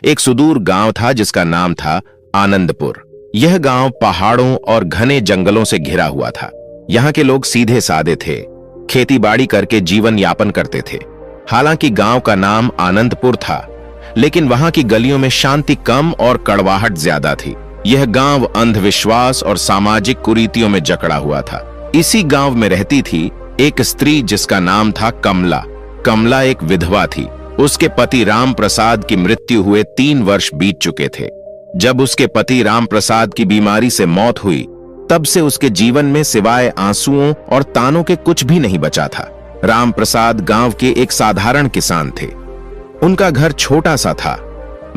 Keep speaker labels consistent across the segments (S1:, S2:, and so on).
S1: एक सुदूर गांव था जिसका नाम था आनंदपुर। यह गांव पहाड़ों और घने जंगलों से घिरा हुआ था। यहाँ के लोग सीधे साधे थे, खेतीबाड़ी करके जीवन यापन करते थे। हालांकि गांव का नाम आनंदपुर था, लेकिन वहां की गलियों में शांति कम और कड़वाहट ज्यादा थी। यह गांव अंधविश्वास और सामाजिक कुरीतियों में जकड़ा हुआ था। इसी गांव में रहती थी एक स्त्री जिसका नाम था कमला। कमला एक विधवा थी। उसके पति राम प्रसाद की मृत्यु हुए 3 वर्ष बीत चुके थे। जब उसके पति राम प्रसाद की बीमारी से मौत हुई, तब से उसके जीवन में सिवाय आंसुओं और तानों के कुछ भी नहीं बचा था। राम प्रसाद गांव के एक साधारण किसान थे। उनका घर छोटा सा था,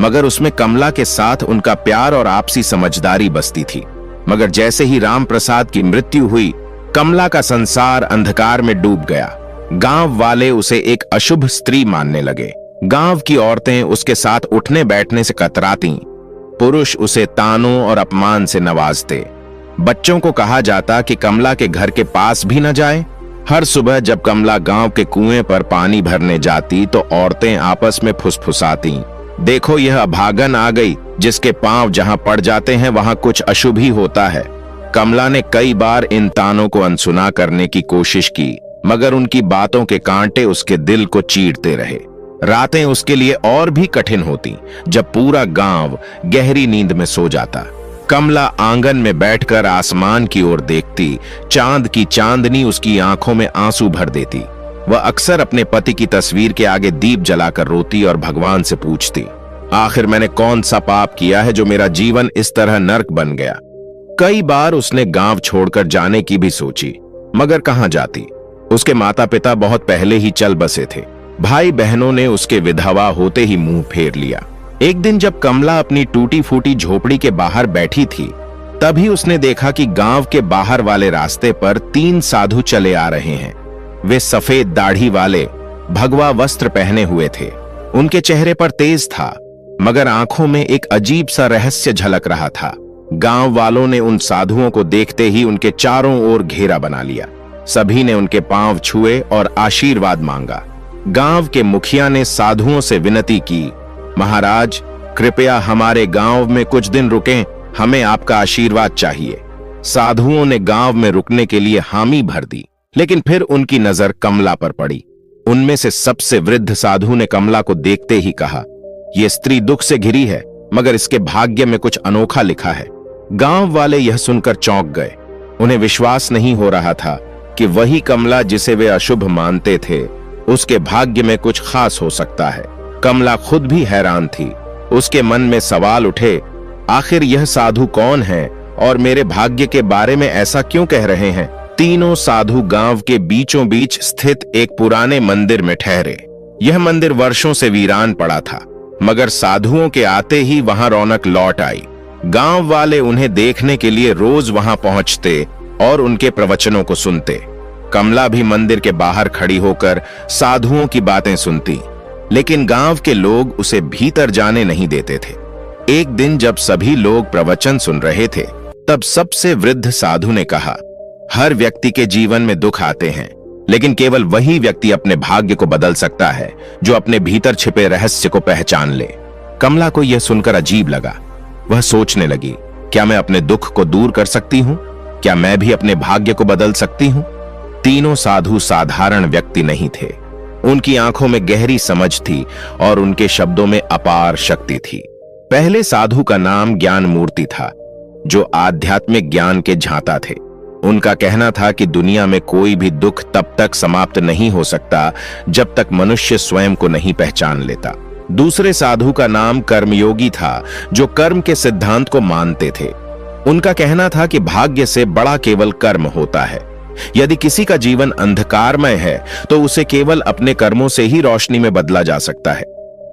S1: मगर उसमें कमला के साथ उनका प्यार और आपसी समझदारी बसती थी। मगर जैसे ही राम प्रसाद की मृत्यु हुई, कमला का संसार अंधकार में डूब गया। गांव वाले उसे एक अशुभ स्त्री मानने लगे। गांव की औरतें उसके साथ उठने बैठने से कतरातीं। पुरुष उसे तानों और अपमान से नवाजते। बच्चों को कहा जाता कि कमला के घर के पास भी न जाए। हर सुबह जब कमला गांव के कुएं पर पानी भरने जाती तो औरतें आपस में फुसफुसाती, देखो यह अभागन आ गई, जिसके पांव जहां पड़ जाते हैं वहां कुछ अशुभ ही होता है। कमला ने कई बार इन तानों को अनसुना करने की कोशिश की, मगर उनकी बातों के कांटे उसके दिल को चीरते रहे। रातें उसके लिए और भी कठिन होती जब पूरा गांव गहरी नींद में सो जाता। कमला आंगन में बैठकर आसमान की ओर देखती। चांद की चांदनी उसकी आंखों में आंसू भर देती। वह अक्सर अपने पति की तस्वीर के आगे दीप जलाकर रोती और भगवान से पूछती, आखिर मैंने कौन सा पाप किया है जो मेरा जीवन इस तरह नर्क बन गया। कई बार उसने गांव छोड़कर जाने की भी सोची, मगर कहां जाती। उसके माता पिता बहुत पहले ही चल बसे थे। भाई बहनों ने उसके विधवा होते ही मुंह फेर लिया। एक दिन जब कमला अपनी टूटी फूटी झोपड़ी के बाहर बैठी थी, तभी उसने देखा कि गांव के बाहर वाले रास्ते पर 3 साधु चले आ रहे हैं। वे सफेद दाढ़ी वाले, भगवा वस्त्र पहने हुए थे। उनके चेहरे पर तेज था, मगर आंखों में एक अजीब सा रहस्य झलक रहा था। गांव वालों ने उन साधुओं को देखते ही उनके चारों ओर घेरा बना लिया। सभी ने उनके पांव छुए और आशीर्वाद मांगा। गांव के मुखिया ने साधुओं से विनती की, महाराज कृपया हमारे गांव में कुछ दिन रुकें, हमें आपका आशीर्वाद चाहिए। साधुओं ने गांव में रुकने के लिए हामी भर दी, लेकिन फिर उनकी नजर कमला पर पड़ी। उनमें से सबसे वृद्ध साधु ने कमला को देखते ही कहा, यह स्त्री दुख से घिरी है, मगर इसके भाग्य में कुछ अनोखा लिखा है। गांव वाले यह सुनकर चौंक गए। उन्हें विश्वास नहीं हो रहा था कि वही कमला जिसे वे अशुभ मानते थे, उसके भाग्य में कुछ खास हो सकता है। कमला खुद भी हैरान थी। उसके मन में सवाल उठे, आखिर यह साधु कौन है और मेरे भाग्य के बारे में ऐसा क्यों कह रहे हैं। तीनों साधु गांव के बीचों बीच स्थित एक पुराने मंदिर में ठहरे। यह मंदिर वर्षों से वीरान पड़ा था, मगर साधुओं के आते ही वहां रौनक लौट आई। गांव वाले उन्हें देखने के लिए रोज वहां पहुंचते और उनके प्रवचनों को सुनते। कमला भी मंदिर के बाहर खड़ी होकर साधुओं की बातें सुनती, लेकिन गांव के लोग उसे भीतर जाने नहीं देते थे। एक दिन जब सभी लोग प्रवचन सुन रहे थे, तब सबसे वृद्ध साधु ने कहा, हर व्यक्ति के जीवन में दुख आते हैं, लेकिन केवल वही व्यक्ति अपने भाग्य को बदल सकता है जो अपने भीतर छिपे रहस्य को पहचान ले। कमला को यह सुनकर अजीब लगा। वह सोचने लगी, क्या मैं अपने दुख को दूर कर सकती हूं? क्या मैं भी अपने भाग्य को बदल सकती हूं? तीनों साधु साधारण व्यक्ति नहीं थे। उनकी आंखों में गहरी समझ थी और उनके शब्दों में अपार शक्ति थी। पहले साधु का नाम ज्ञान मूर्ति था, जो आध्यात्मिक ज्ञान के झांता थे। उनका कहना था कि दुनिया में कोई भी दुख तब तक समाप्त नहीं हो सकता जब तक मनुष्य स्वयं को नहीं पहचान लेता। दूसरे साधु का नाम कर्मयोगी था, जो कर्म के सिद्धांत को मानते थे। उनका कहना था कि भाग्य से बड़ा केवल कर्म होता है। यदि किसी का जीवन अंधकारमय है तो उसे केवल अपने कर्मों से ही रोशनी में बदला जा सकता है।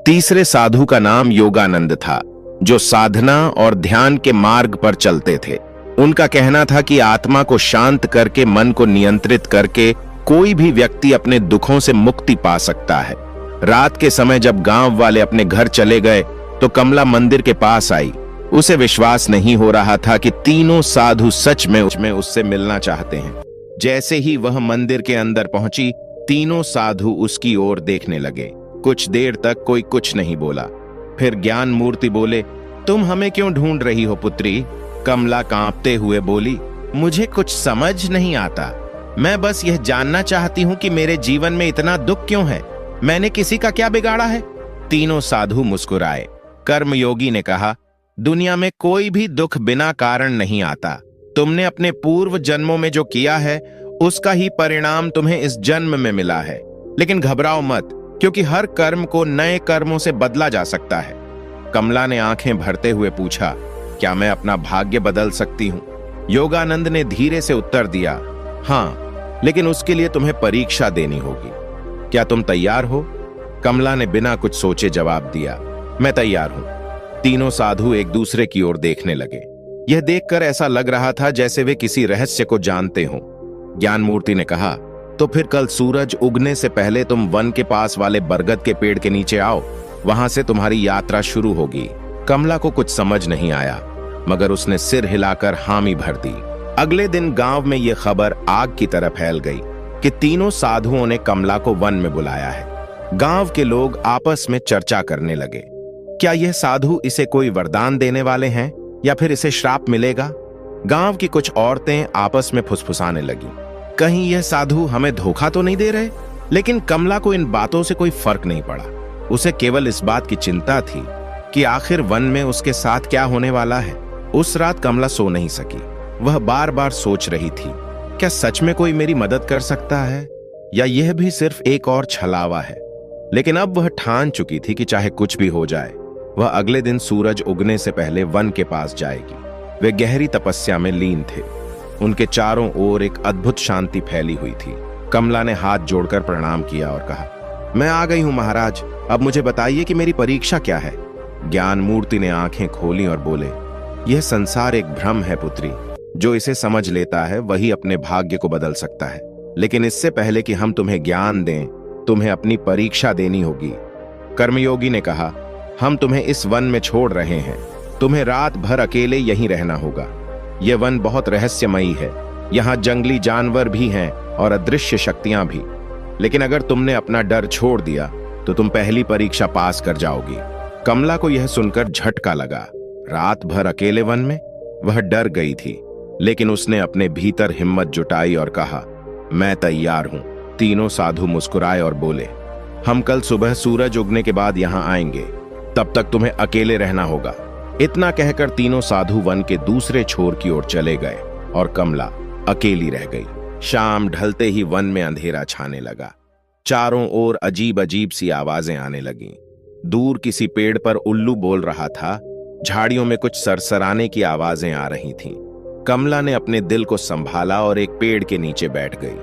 S1: तीसरे साधु का नाम योगानंद था, जो साधना और ध्यान के मार्ग पर चलते थे। उनका कहना था कि आत्मा को शांत करके, मन को नियंत्रित करके कोई भी व्यक्ति अपने दुखों से मुक्ति पा सकता है। रात के समय जब गांव वाले अपने घर चले गए तो कमला मंदिर के पास आई। उसे विश्वास नहीं हो रहा था कि तीनों साधु सच में उससे मिलना चाहते हैं। जैसे ही वह मंदिर के अंदर पहुंची, तीनों साधु उसकी ओर देखने लगे। कुछ देर तक कोई कुछ नहीं बोला। फिर ज्ञान मूर्ति बोले, तुम हमें क्यों ढूंढ रही हो पुत्री? कमला कांपते हुए बोली, मुझे कुछ समझ नहीं आता। मैं बस यह जानना चाहती हूं कि मेरे जीवन में इतना दुख क्यों है? मैंने किसी का क्या बिगाड़ा है? तीनों साधु मुस्कुराए। कर्मयोगी ने कहा, दुनिया में कोई भी दुख बिना कारण नहीं आता। तुमने अपने पूर्व जन्मों में जो किया है उसका ही परिणाम तुम्हें इस जन्म में मिला है। लेकिन घबराओ मत, क्योंकि हर कर्म को नए कर्मों से बदला जा सकता है। कमला ने आंखें भरते हुए पूछा, क्या मैं अपना भाग्य बदल सकती हूं? योगानंद ने धीरे से उत्तर दिया, हां, लेकिन उसके लिए तुम्हें परीक्षा देनी होगी। क्या तुम तैयार हो? कमला ने बिना कुछ सोचे जवाब दिया, मैं तैयार हूं। तीनों साधु एक दूसरे की ओर देखने लगे। यह देखकर ऐसा लग रहा था जैसे वे किसी रहस्य को जानते हों। ज्ञान मूर्ति ने कहा, तो फिर कल सूरज उगने से पहले तुम वन के पास वाले बरगद के पेड़ के नीचे आओ, वहां से तुम्हारी यात्रा शुरू होगी। कमला को कुछ समझ नहीं आया, मगर उसने सिर हिलाकर हामी भर दी। अगले दिन गांव में यह खबर आग की तरह फैल गई कि तीनों साधुओं ने कमला को वन में बुलाया है। गांव के लोग आपस में चर्चा करने लगे, क्या यह साधु इसे कोई वरदान देने वाले हैं या फिर इसे श्राप मिलेगा? गांव की कुछ औरतें आपस में फुसफुसाने लगीं, कहीं यह साधु हमें धोखा तो नहीं दे रहे? लेकिन कमला को इन बातों से कोई फर्क नहीं पड़ा। उसे केवल इस बात की चिंता थी कि आखिर वन में उसके साथ क्या होने वाला है। उस रात कमला सो नहीं सकी। वह बार बार सोच रही थी, क्या सच में कोई मेरी मदद कर सकता है या यह भी सिर्फ एक और छलावा है? लेकिन अब वह ठान चुकी थी कि चाहे कुछ भी हो जाए, वह अगले दिन सूरज उगने से पहले वन के पास जाएगी। वे गहरी तपस्या में लीन थे। उनके चारों ओर एक अद्भुत शांति फैली हुई थी। कमला ने हाथ जोड़कर प्रणाम किया और कहा, मैं आ गई हूं महाराज, अब मुझे बताइए कि मेरी परीक्षा क्या है? ज्ञान मूर्ति ने आंखें खोली और बोले, यह संसार एक भ्रम है पुत्री। जो इसे समझ लेता है वही अपने भाग्य को बदल सकता है। लेकिन इससे पहले कि हम तुम्हें ज्ञान दें, तुम्हें अपनी परीक्षा देनी होगी। कर्मयोगी ने कहा, हम तुम्हें इस वन में छोड़ रहे हैं। तुम्हें रात भर अकेले यहीं रहना होगा। यह वन बहुत रहस्यमयी है। यहाँ जंगली जानवर भी हैं और अदृश्य शक्तियां भी। लेकिन अगर तुमने अपना डर छोड़ दिया तो तुम पहली परीक्षा पास कर जाओगी। कमला को यह सुनकर झटका लगा। रात भर अकेले वन में? वह डर गई थी, लेकिन उसने अपने भीतर हिम्मत जुटाई और कहा, मैं तैयार हूं। तीनों साधु मुस्कुराए और बोले, हम कल सुबह सूरज उगने के बाद यहां आएंगे। तब तक तुम्हें अकेले रहना होगा। इतना कहकर तीनों साधु वन के दूसरे छोर की ओर चले गए और कमला अकेली रह गई। शाम ढलते ही वन में अंधेरा छाने लगा। चारों ओर अजीब अजीब सी आवाजें आने लगीं। दूर किसी पेड़ पर उल्लू बोल रहा था। झाड़ियों में कुछ सरसराने की आवाजें आ रही थीं। कमला ने अपने दिल को संभाला और एक पेड़ के नीचे बैठ गई।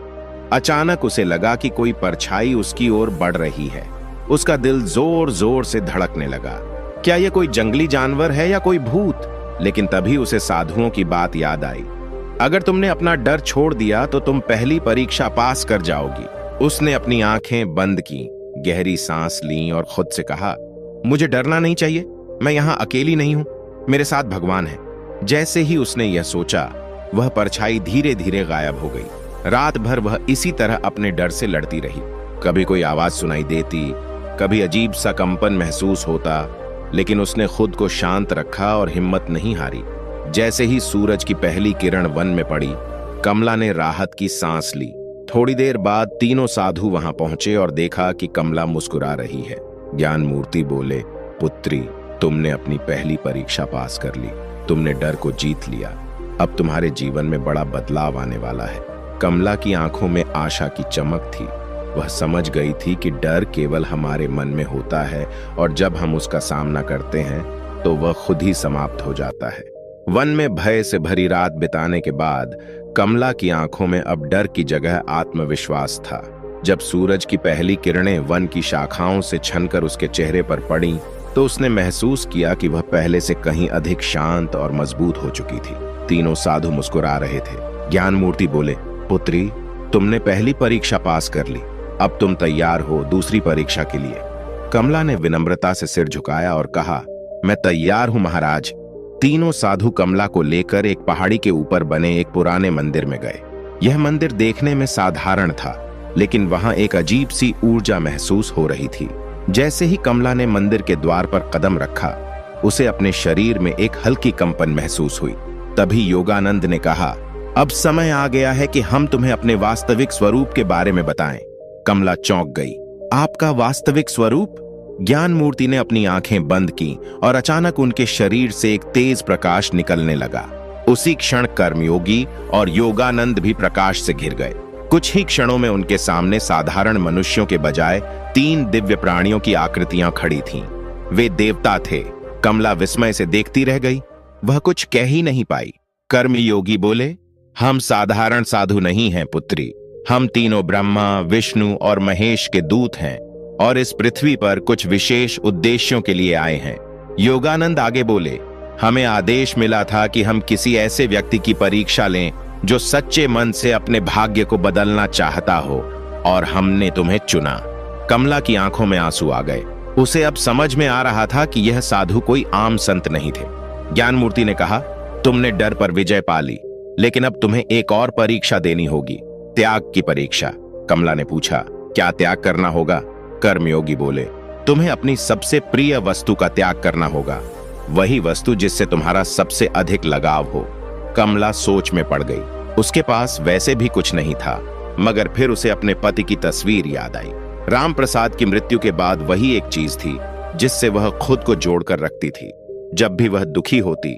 S1: अचानक उसे लगा कि कोई परछाई उसकी ओर बढ़ रही है। उसका दिल जोर जोर से धड़कने लगा। क्या यह कोई जंगली जानवर है या कोई भूत? लेकिन तभी उसे साधुओं की बात याद आई। अगर तुमने अपना डर छोड़ दिया तो तुम पहली परीक्षा पास कर जाओगी। उसने अपनी आंखें बंद की, गहरी सांस ली और खुद से कहा, मुझे डरना नहीं चाहिए। मैं यहाँ अकेली नहीं हूं, मेरे साथ भगवान है। जैसे ही उसने यह सोचा, वह परछाई धीरे धीरे गायब हो गई। रात भर वह इसी तरह अपने डर से लड़ती रही। कभी कोई आवाज सुनाई देती, कभी अजीब सा कंपन महसूस होता, लेकिन उसने खुद को शांत रखा और हिम्मत नहीं हारी। जैसे ही सूरज की पहली किरण वन में पड़ी, कमला ने राहत की सांस ली। थोड़ी देर बाद तीनों साधु वहां पहुंचे और देखा कि कमला मुस्कुरा रही है। ज्ञान मूर्ति बोले, पुत्री, तुमने अपनी पहली परीक्षा पास कर ली। तुमने डर को जीत लिया। अब तुम्हारे जीवन में बड़ा बदलाव आने वाला है। कमला की आंखों में आशा की चमक थी। वह समझ गई थी कि डर केवल हमारे मन में होता है और जब हम उसका सामना करते हैं तो वह खुद ही समाप्त हो जाता है। वन में भय से भरी रात बिताने के बाद कमला की आंखों में अब डर की जगह आत्मविश्वास था। जब सूरज की पहली किरणें वन की शाखाओं से छनकर उसके चेहरे पर पड़ी तो उसने महसूस किया कि वह पहले से कहीं अधिक शांत और मजबूत हो चुकी थी। तीनों साधु मुस्कुरा रहे थे। ज्ञान मूर्ति बोले, पुत्री, तुमने पहली परीक्षा पास कर ली। अब तुम तैयार हो दूसरी परीक्षा के लिए। कमला ने विनम्रता से सिर झुकाया और कहा, मैं तैयार हूं महाराज। तीनों साधु कमला को लेकर एक पहाड़ी के ऊपर बने एक पुराने मंदिर में गए। यह मंदिर देखने में साधारण था, लेकिन वहां एक अजीब सी ऊर्जा महसूस हो रही थी। जैसे ही कमला ने मंदिर के द्वार पर कदम रखा, उसे अपने शरीर में एक हल्की कंपन महसूस हुई। तभी योगानंद ने कहा, अब समय आ गया है कि हम तुम्हें अपने वास्तविक स्वरूप के बारे में बताएं। कमला चौंक गई। आपका वास्तविक स्वरूप? ज्ञान मूर्ति ने अपनी आंखें बंद की और अचानक उनके शरीर से एक तेज प्रकाश निकलने लगा। उसी क्षण कर्मयोगी और योगानंद भी प्रकाश से घिर गए। कुछ ही क्षणों में उनके सामने साधारण मनुष्यों के बजाय 3 दिव्य प्राणियों की आकृतियां खड़ी थीं। वे देवता थे। कमला विस्मय से देखती रह गई। वह कुछ कह ही नहीं पाई। कर्मयोगी बोले, हम साधारण साधु नहीं हैं पुत्री। हम तीनों ब्रह्मा, विष्णु और महेश के दूत हैं और इस पृथ्वी पर कुछ विशेष उद्देश्यों के लिए आए हैं। योगानंद आगे बोले, हमें आदेश मिला था कि हम किसी ऐसे व्यक्ति की परीक्षा लें जो सच्चे मन से अपने भाग्य को बदलना चाहता हो, और हमने तुम्हें चुना। कमला की आंखों में आंसू आ गए। उसे अब समझ में आ रहा था कि यह साधु कोई आम संत नहीं थे। ज्ञान मूर्ति ने कहा, तुमने डर पर विजय पा ली, लेकिन अब तुम्हें एक और परीक्षा देनी होगी, त्याग की परीक्षा। कमला ने पूछा, क्या त्याग करना होगा? कर्मयोगी बोले, तुम्हें अपनी सबसे प्रिय वस्तु का त्याग करना होगा, वही वस्तु जिससे तुम्हारा सबसे अधिक लगाव हो। कमला सोच में पड़ गई। उसके पास वैसे भी कुछ नहीं था, मगर फिर उसे अपने पति की तस्वीर याद आई। राम प्रसाद की मृत्यु के बाद वही एक चीज थी जिससे वह खुद को जोड़कर रखती थी। जब भी वह दुखी होती,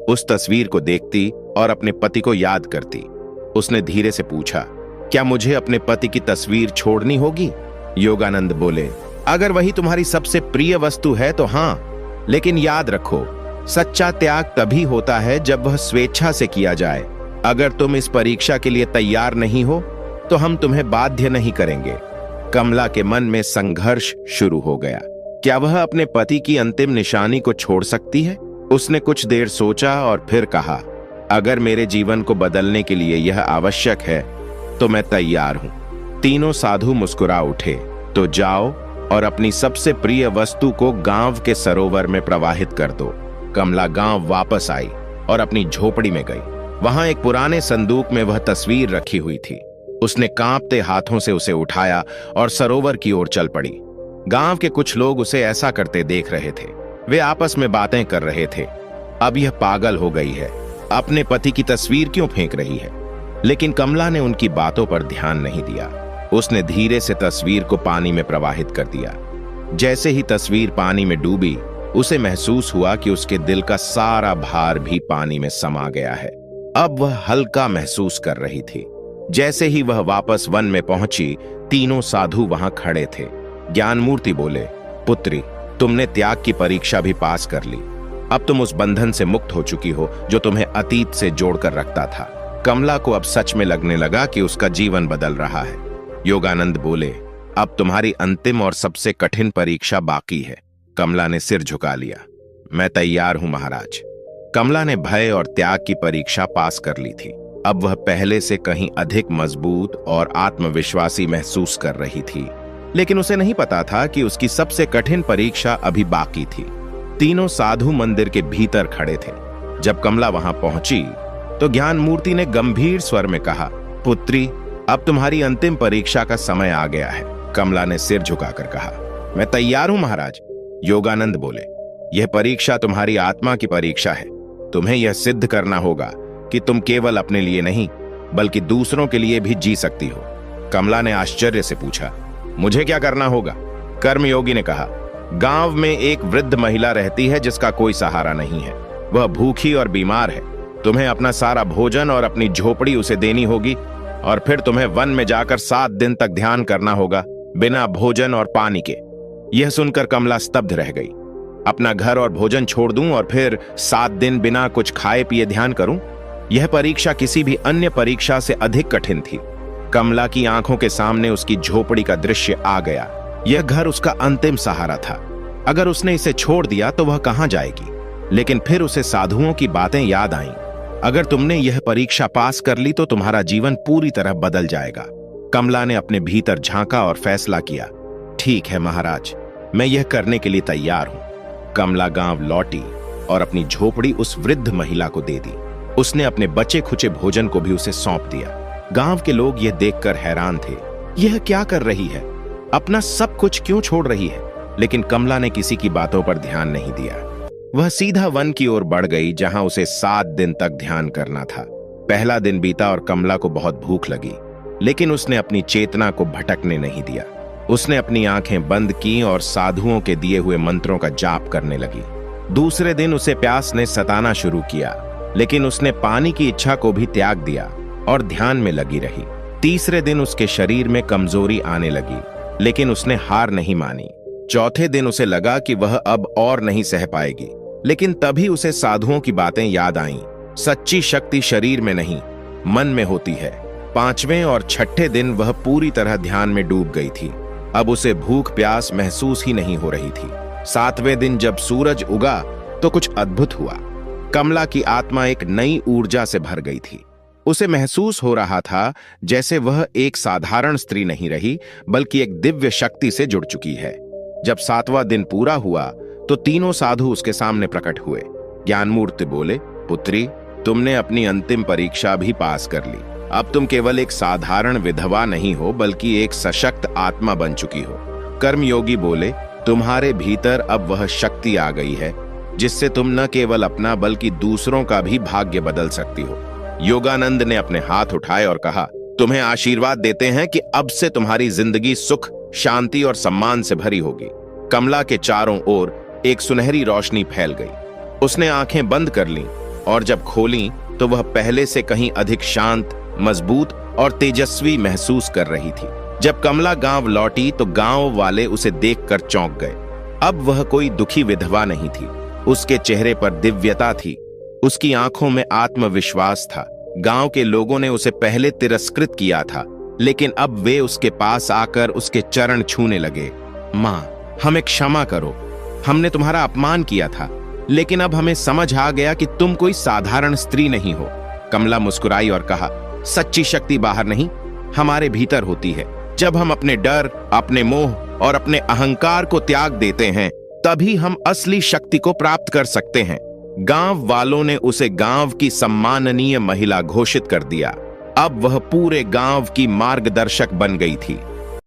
S1: उस तस्वीर को देखती और अपने पति को याद करती। उसने धीरे से पूछा, क्या मुझे अपने पति की तस्वीर छोड़नी होगी? योगानंद बोले, अगर वही तुम्हारी सबसे प्रिय वस्तु है तो हां, लेकिन याद रखो, सच्चा त्याग तभी होता है जब वह स्वेच्छा से किया जाए। अगर तुम इस परीक्षा के लिए तैयार नहीं हो तो हम तुम्हें बाध्य नहीं करेंगे। कमला के मन में संघर्ष शुरू हो गया। क्या वह अपने पति की अंतिम निशानी को छोड़ सकती है? उसने कुछ देर सोचा और फिर कहा, अगर मेरे जीवन को बदलने के लिए यह आवश्यक है तो मैं तैयार हूं। तीनों साधु मुस्कुरा उठे। तो जाओ और अपनी सबसे प्रिय वस्तु को गांव के सरोवर में प्रवाहित कर दो। कमला गांव वापस आई और अपनी झोपड़ी में गई। वहां एक पुराने संदूक में वह तस्वीर रखी हुई थी। उसने कांपते हाथों से उसे उठाया और सरोवर की ओर चल पड़ी। गांव के कुछ लोग उसे ऐसा करते देख रहे थे। वे आपस में बातें कर रहे थे, अब यह पागल हो गई है, अपने पति की तस्वीर क्यों फेंक रही है? लेकिन कमला ने उनकी बातों पर ध्यान नहीं दिया। उसने धीरे से तस्वीर को पानी में प्रवाहित कर दिया। जैसे ही तस्वीर पानी में डूबी, उसे महसूस हुआ कि उसके दिल का सारा भार भी पानी में समा गया है। अब वह हल्का महसूस कर रही थी। जैसे ही वह वापस वन में पहुंची, तीनों साधु वहां खड़े थे। ज्ञान मूर्ति बोले, पुत्री, तुमने त्याग की परीक्षा भी पास कर ली। अब तुम उस बंधन से मुक्त हो चुकी हो जो तुम्हें अतीत से जोड़कर रखता था। कमला को अब सच में लगने लगा कि उसका जीवन बदल रहा है। योगानंद बोले, अब तुम्हारी अंतिम और सबसे कठिन परीक्षा बाकी है। कमला ने सिर झुका लिया। मैं तैयार हूं महाराज। कमला ने भय और त्याग की परीक्षा पास कर ली थी। अब वह पहले से कहीं अधिक मजबूत और आत्मविश्वासी महसूस कर रही थी। लेकिन उसे नहीं पता था कि उसकी सबसे कठिन परीक्षा अभी बाकी थी। तीनों साधु मंदिर के भीतर खड़े थे। जब कमला वहां पहुंची तो ज्ञान मूर्ति ने गंभीर स्वर में कहा, पुत्री, अब तुम्हारी अंतिम परीक्षा का समय आ गया है। कमला ने सिर झुकाकर कहा, मैं तैयार हूं महाराज। योगानंद बोले, यह परीक्षा तुम्हारी आत्मा की परीक्षा है। तुम्हें यह सिद्ध करना होगा कि तुम केवल अपने लिए नहीं बल्कि दूसरों के लिए भी जी सकती हो। कमला ने आश्चर्य से पूछा, मुझे क्या करना होगा? कर्मयोगी ने कहा, गांव में एक वृद्ध महिला रहती है जिसका कोई सहारा नहीं है। वह भूखी और बीमार है। तुम्हें अपना सारा भोजन और अपनी झोपड़ी उसे देनी होगी और फिर तुम्हें वन में जाकर 7 दिन तक ध्यान करना होगा, बिना भोजन और पानी के। यह सुनकर कमला स्तब्ध रह गई। अपना घर और भोजन छोड़ दूं और फिर 7 दिन बिना कुछ खाए पिए ध्यान करूं? यह परीक्षा किसी भी अन्य परीक्षा से अधिक कठिन थी। कमला की आंखों के सामने उसकी झोपड़ी का दृश्य आ गया। यह घर उसका अंतिम सहारा था। अगर उसने इसे छोड़ दिया तो वह कहां जाएगी? लेकिन फिर उसे साधुओं की बातें याद आईं। अगर तुमने यह परीक्षा पास कर ली तो तुम्हारा जीवन पूरी तरह बदल जाएगा। कमला ने अपने भीतर झांका और फैसला किया, ठीक है महाराज, मैं यह करने के लिए तैयार हूं। कमला गांव लौटी और अपनी झोपड़ी उस वृद्ध महिला को दे दी। उसने अपने बचे खुचे भोजन को भी उसे सौंप दिया। गांव के लोग यह देखकर हैरान थे। यह क्या कर रही है? अपना सब कुछ क्यों छोड़ रही है? लेकिन कमला ने किसी की बातों पर ध्यान नहीं दिया। वह सीधा वन की ओर बढ़ गई, जहां उसे 7 दिन तक ध्यान करना था। पहला दिन बीता और कमला को बहुत भूख लगी, लेकिन उसने अपनी चेतना को भटकने नहीं दिया। उसने अपनी आंखें बंद की और साधुओं के दिए हुए मंत्रों का जाप करने लगी। दूसरे दिन उसे प्यास ने सताना शुरू किया, लेकिन उसने पानी की इच्छा को भी त्याग दिया और ध्यान में लगी रही। तीसरे दिन उसके शरीर में कमजोरी आने लगी, लेकिन उसने हार नहीं मानी। चौथे दिन उसे लगा कि वह अब और नहीं सह पाएगी, लेकिन तभी उसे साधुओं की बातें याद आईं। सच्ची शक्ति शरीर में नहीं, मन में होती है। पांचवें और छठे दिन वह पूरी तरह ध्यान में डूब गई थी। अब उसे भूख प्यास महसूस ही नहीं हो रही थी। सातवें दिन जब सूरज उगा तो कुछ अद्भुत हुआ। कमला की आत्मा एक नई ऊर्जा से भर गई थी। उसे महसूस हो रहा था जैसे वह एक साधारण स्त्री नहीं रही, बल्कि एक दिव्य शक्ति से जुड़ चुकी है। जब 7वां दिन पूरा हुआ तो तीनों साधु उसके सामने प्रकट हुए। ज्ञानमूर्ति बोले, पुत्री, तुमने अपनी अंतिम परीक्षा भी पास कर ली। अब तुम केवल एक साधारण विधवा नहीं हो, बल्कि एक सशक्त आत्मा बन चुकी हो। कर्मयोगी बोले, तुम्हारे भीतर अब वह शक्ति आ गई है जिससे तुम न केवल अपना बल्कि दूसरों का भी भाग्य बदल सकती हो। योगानंद ने अपने हाथ उठाए और कहा, तुम्हें आशीर्वाद देते हैं कि अब से तुम्हारी जिंदगी सुख, शांति और सम्मान से भरी होगी। कमला के चारों ओर एक सुनहरी रोशनी फैल गई। उसने आंखें बंद कर लीं और जब खोलीं तो वह पहले से कहीं अधिक शांत, मजबूत और तेजस्वी महसूस कर रही थी। जब कमला गांव लौटी तो गांव वाले उसे देखकर चौंक गए। अब वह कोई दुखी विधवा नहीं थी। उसके चेहरे पर दिव्यता थी, उसकी आंखों में आत्मविश्वास था। गांव के लोगों ने उसे पहले तिरस्कृत किया था, लेकिन अब वे उसके पास आकर उसके चरण छूने लगे। मां, हमें क्षमा करो, हमने तुम्हारा अपमान किया था, लेकिन अब हमें समझ आ गया कि तुम कोई साधारण स्त्री नहीं हो। कमला मुस्कुराई और कहा, सच्ची शक्ति बाहर नहीं, हमारे भीतर होती है। जब हम अपने डर, अपने मोह और अपने अहंकार को त्याग देते हैं, तभी हम असली शक्ति को प्राप्त कर सकते हैं। गांव वालों ने उसे गांव की सम्माननीय महिला घोषित कर दिया। अब वह पूरे गांव की मार्गदर्शक बन गई थी।